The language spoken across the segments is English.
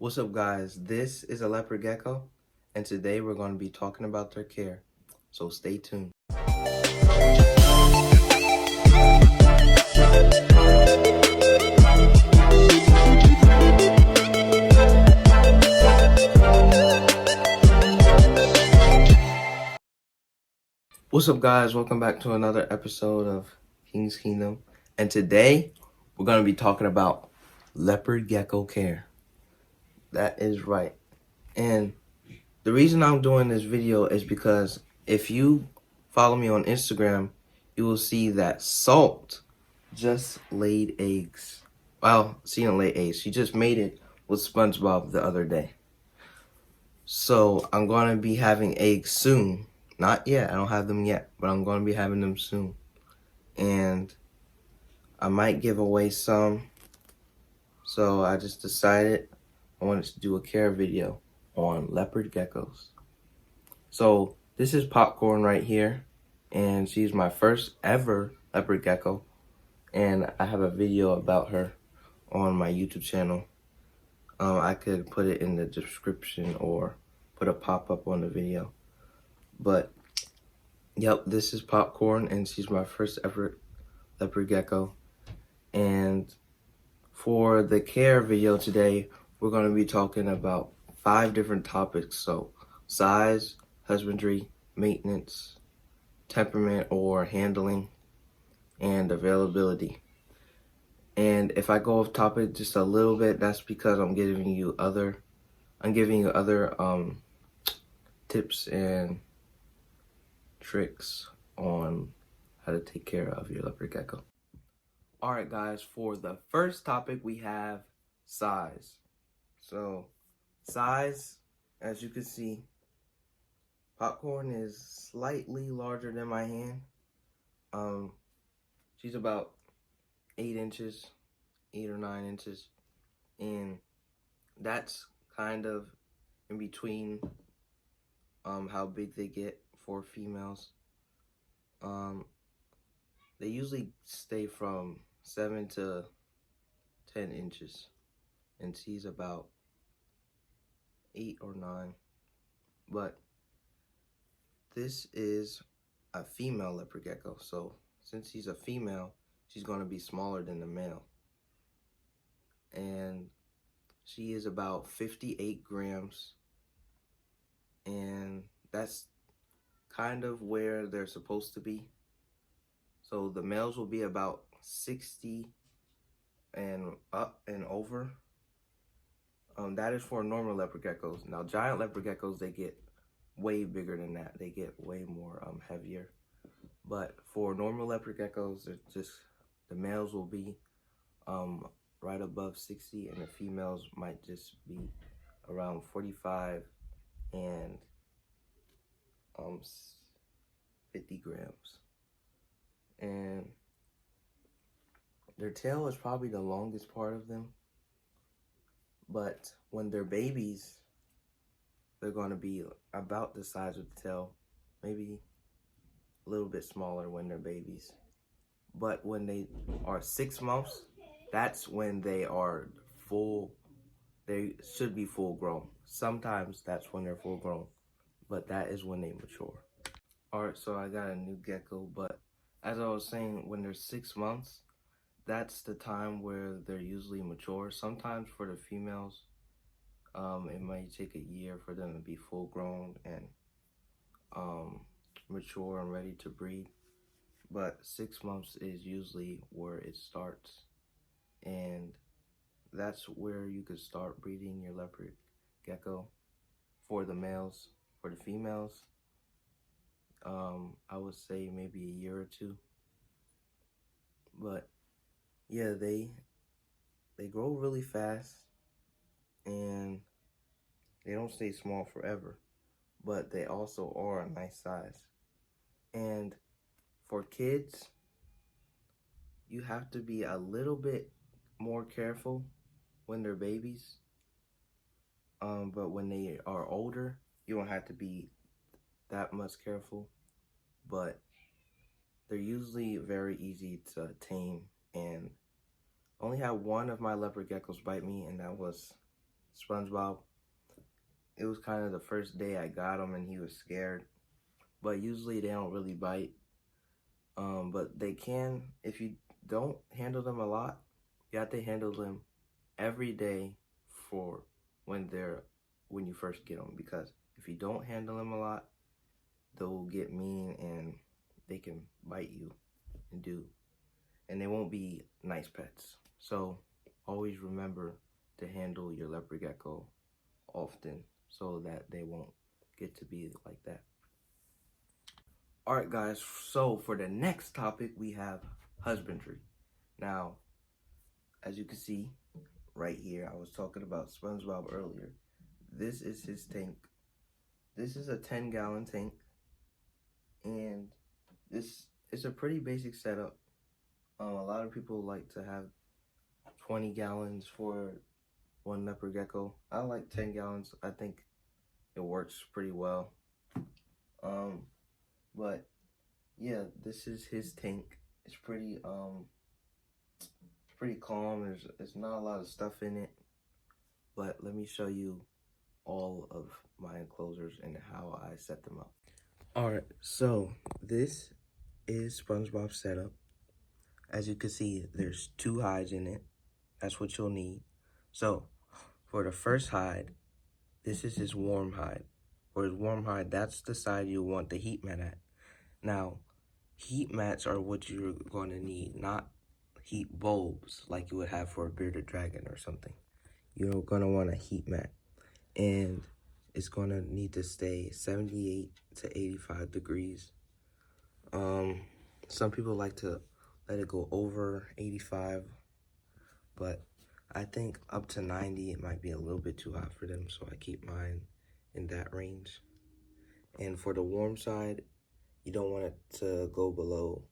What's up, guys? This is a leopard gecko, and today we're going to be talking about their care. So stay tuned. What's up, guys? Welcome back to another episode of King's Kingdom. And today we're going to be talking about leopard gecko care. That is right. And the reason I'm doing this video is because if you follow me on Instagram, you will see that Salt just laid eggs. Well, she didn't lay eggs. She just made it with SpongeBob the other day. So I'm going to be having eggs soon. Not yet. I don't have them yet, but I'm going to be having them soon. And I might give away some. So I just decided I wanted to do a care video on leopard geckos. So this is Popcorn right here, and she's my first ever leopard gecko, and I have a video about her on my YouTube channel. I could put it in the description or put a pop-up on the video. But yep, this is Popcorn, and she's my first ever leopard gecko. And for the care video today, we're going to be talking about 5 different topics. So size, husbandry, maintenance, temperament or handling, and availability. And if I go off topic just a little bit, that's because I'm giving you other tips and tricks on how to take care of your leopard gecko. Alright guys, for the first topic we have size. So size, as you can see, Popcorn is slightly larger than my hand. She's about 8 inches, 8 or 9 inches, and that's kind of in between how big they get for females. They usually stay from 7 to 10 inches, and she's about 8 or 9. But this is a female leopard gecko, so since she's a female, she's going to be smaller than the male. And she is about 58 grams, and that's kind of where they're supposed to be. So the males will be about 60 and up and over. That is for normal leopard geckos. Now giant leopard geckos, they get way bigger than that. They get way more heavier. But for normal leopard geckos, it's just the males will be right above 60, and the females might just be around 45 and 50 grams. And their tail is probably the longest part of them. But when they're babies, they're going to be about the size of the tail, maybe a little bit smaller when they're babies. But when they are 6 months, that's when they are they should be full grown. Sometimes that's when they're full grown, but that is when they mature. Alright, so I got a new gecko, but as I was saying, when they're 6 months, that's the time where they're usually mature. Sometimes for the females, it might take a year for them to be full grown and mature and ready to breed. But 6 months is usually where it starts, and that's where you could start breeding your leopard gecko for the males. For the females, I would say maybe a year or 2. But yeah, they grow really fast, and they don't stay small forever, but they also are a nice size. And for kids, you have to be a little bit more careful when they're babies. But when they are older, you don't have to be that much careful. But they're usually very easy to tame, and only had one of my leopard geckos bite me, and that was SpongeBob. It was kind of the first day I got him and he was scared. But usually they don't really bite. But they can, if you don't handle them a lot, you have to handle them every day for when you first get them. Because if you don't handle them a lot, they'll get mean and they can bite you and they won't be nice pets. So always remember to handle your leopard gecko often so that they won't get to be like that. Alright guys, so for the next topic we have husbandry. Now, as you can see right here, I was talking about SpongeBob earlier. This is his tank. This is a 10-gallon tank, and this is a pretty basic setup. A lot of people like to have 20 gallons for one leopard gecko. I like 10 gallons. I think it works pretty well. But yeah, this is his tank. It's pretty calm. There's not a lot of stuff in it. But let me show you all of my enclosures and how I set them up. Alright, so this is SpongeBob's setup. As you can see, there's 2 hides in it. That's what you'll need. So, for the first hide, this is his warm hide. For his warm hide, that's the side you want the heat mat at. Now, heat mats are what you're going to need, not heat bulbs like you would have for a bearded dragon or something. You're going to want a heat mat. And it's going to need to stay 78 to 85 degrees. Some people like to let it go over 85, but I think up to 90 it might be a little bit too hot for them, so I keep mine in that range. And for the warm side, you don't want it to go below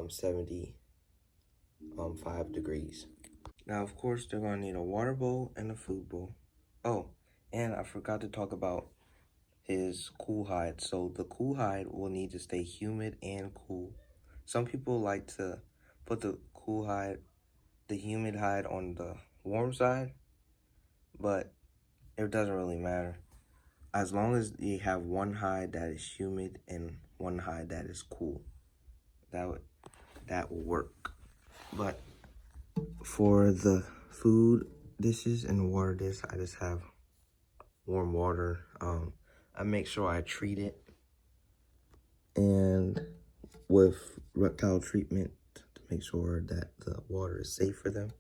75 degrees. Now, of course, they're going to need a water bowl and a food bowl. Oh, and I forgot to talk about his cool hide. So the cool hide will need to stay humid and cool. Some people like to put the humid hide on the warm side, but it doesn't really matter. As long as you have one hide that is humid and one hide that is cool, that will work. But for the food dishes and the water dish, I just have warm water. I make sure I treat it and with reptile treatment to make sure that the water is safe for them.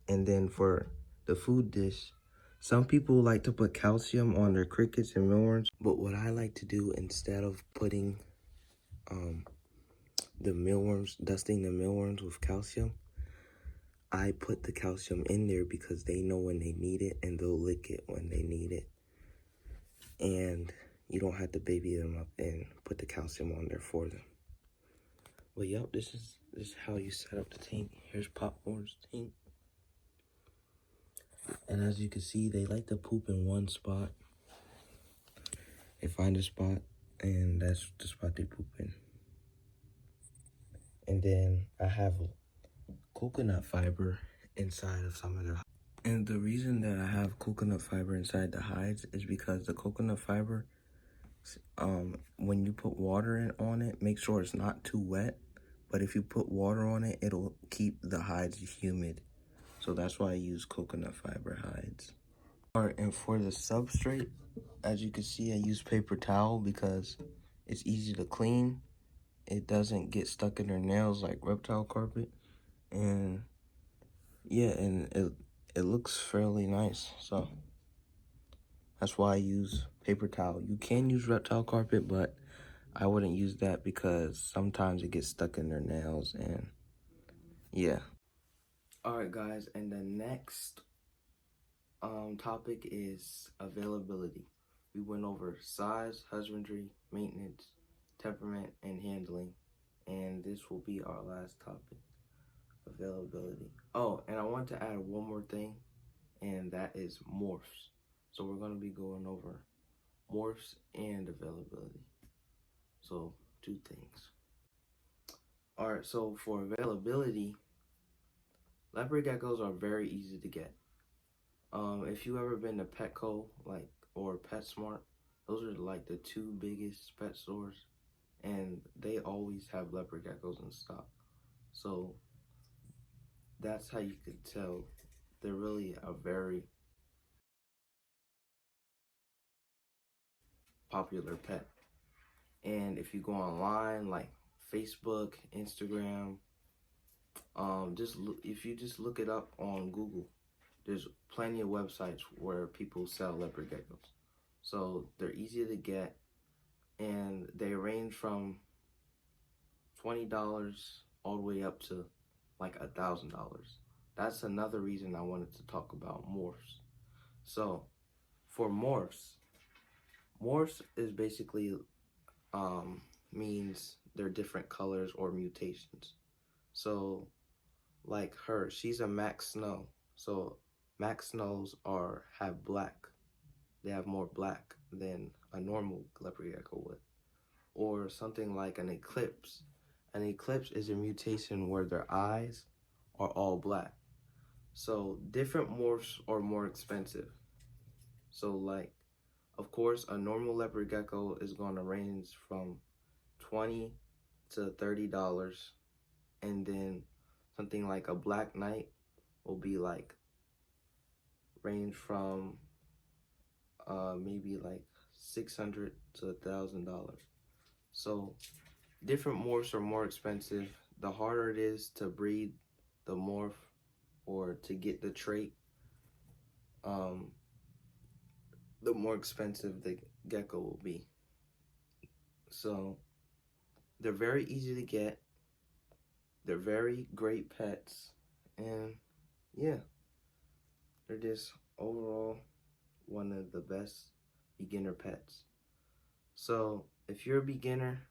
And then for the food dish, some people like to put calcium on their crickets and mealworms, but what I like to do instead of putting dusting the mealworms with calcium, I put the calcium in there because they know when they need it and they'll lick it when they need it. And you don't have to baby them up and put the calcium on there for them. Well, yep, this is how you set up the tank. Here's Popcorn's tank. And as you can see, they like to poop in one spot. They find a spot, and that's the spot they poop in. And then I have coconut fiber inside of some of their hides. And the reason that I have coconut fiber inside the hides is because the coconut fiber, when you put water on it, make sure it's not too wet. But if you put water on it, it'll keep the hides humid. So that's why I use coconut fiber hides. Alright, and for the substrate, as you can see, I use paper towel because it's easy to clean. It doesn't get stuck in their nails like reptile carpet. And yeah, and it looks fairly nice. So that's why I use paper towel. You can use reptile carpet, but I wouldn't use that because sometimes it gets stuck in their nails and yeah. Alright guys, and the next topic is availability. We went over size, husbandry, maintenance, temperament, and handling. And this will be our last topic, availability. Oh, and I want to add one more thing, and that is morphs. So we're going to be going over morphs and availability. So 2 things. Alright, so for availability, leopard geckos are very easy to get. If you ever been to Petco, or PetSmart, those are like the two biggest pet stores, and they always have leopard geckos in stock. So that's how you could tell they're really a very popular pet. And if you go online, like Facebook, Instagram, if you just look it up on Google, there's plenty of websites where people sell leopard geckos. So they're easy to get, and they range from $20 all the way up to like $1,000. That's another reason I wanted to talk about morphs. So for morphs is basically means they're different colors or mutations. So like her, she's a Max Snow. So Max Snows have black. They have more black than a normal leopard gecko would. Or something like an eclipse. An eclipse is a mutation where their eyes are all black. So different morphs are more expensive. So like, of course, a normal leopard gecko is going to range from $20 to $30, and then something like a black knight will be like range from maybe like $600 to $1,000. So different morphs are more expensive. The harder it is to breed the morph or to get the trait, the more expensive the gecko will be. So they're very easy to get. They're very great pets, and yeah, they're just overall one of the best beginner pets. So if you're a beginner,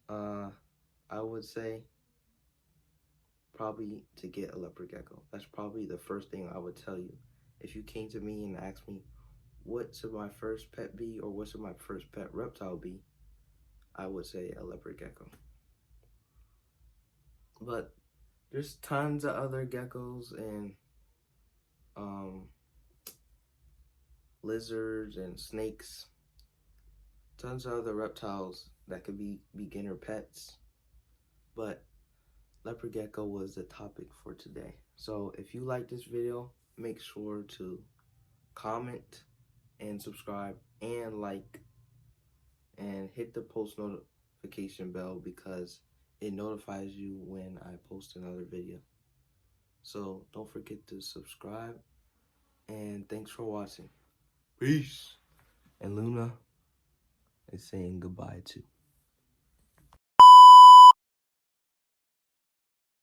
I would say probably to get a leopard gecko. That's probably the first thing I would tell you. If you came to me and asked me, what should my first pet be, or what should my first pet reptile be, I would say a leopard gecko. But there's tons of other geckos and lizards and snakes, tons of other reptiles that could be beginner pets. But leopard gecko was the topic for today. So if you like this video, make sure to comment and subscribe and like, and hit the post notification bell because it notifies you when I post another video. So don't forget to subscribe, and thanks for watching. Peace. And Luna is saying goodbye too.